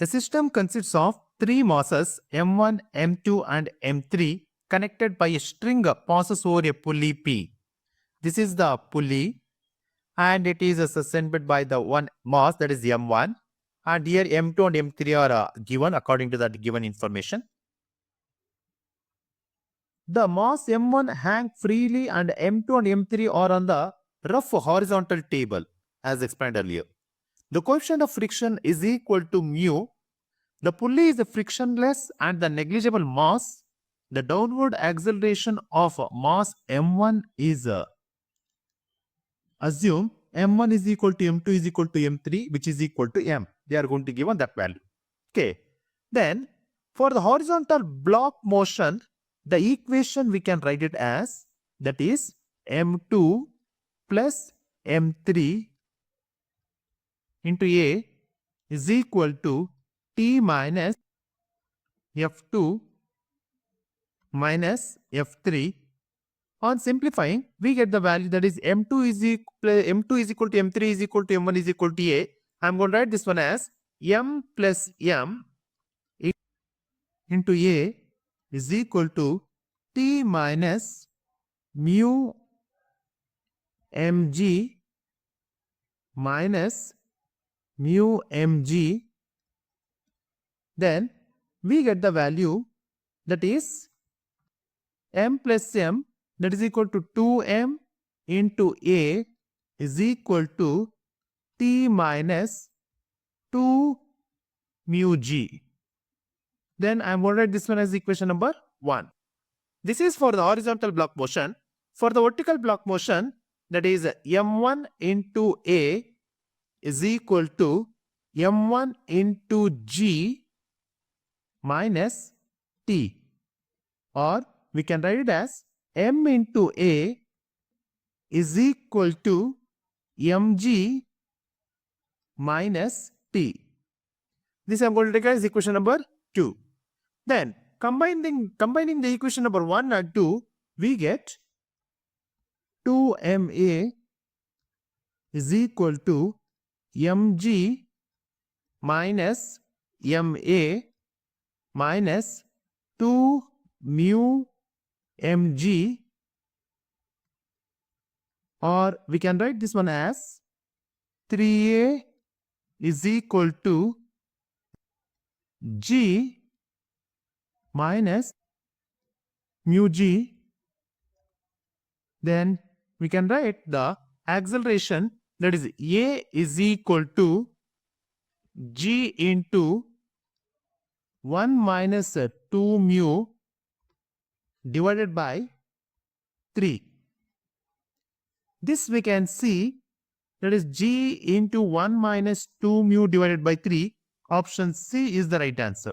A system consists of three masses m1, m2 and m3 connected by a string passes over a pulley P. This is the pulley and it is suspended by the one mass, that is m1, and here m2 and m3 are given according to that given information. The mass m1 hang freely and m2 and m3 are on the rough horizontal table as explained earlier. The coefficient of friction is equal to mu. The pulley is frictionless and the negligible mass. The downward acceleration of mass m1 is assume m1 is equal to m2 is equal to m3, which is equal to m. They are going to give on that value. Okay. Then for the horizontal block motion, the equation we can write it as, that is m2 plus m3 into A is equal to T minus F2 minus F3. On simplifying, we get the value, that is m2 is equal to m3 is equal to m1 is equal to A. I'm going to write this one as m plus m into A is equal to T minus mu mg minus mu mg. Then we get the value, that is m plus m, that is equal to 2m into A is equal to T minus 2 mu g. Then I am going to write this one as equation number 1. This is for the horizontal block motion. For the vertical block motion, that is m1 into A is equal to m1 into g minus t, or we can write it as m into A is equal to mg minus t. This I am going to take as equation number 2. Then combining the equation number 1 and 2, we get 2ma is equal to mg minus ma minus 2 mu mg, or we can write this one as 3a is equal to g minus mu g. Then we can write the acceleration, that is A is equal to g into 1 minus 2 mu divided by 3. This we can see, that is g into 1 minus 2 mu divided by 3. Option C is the right answer.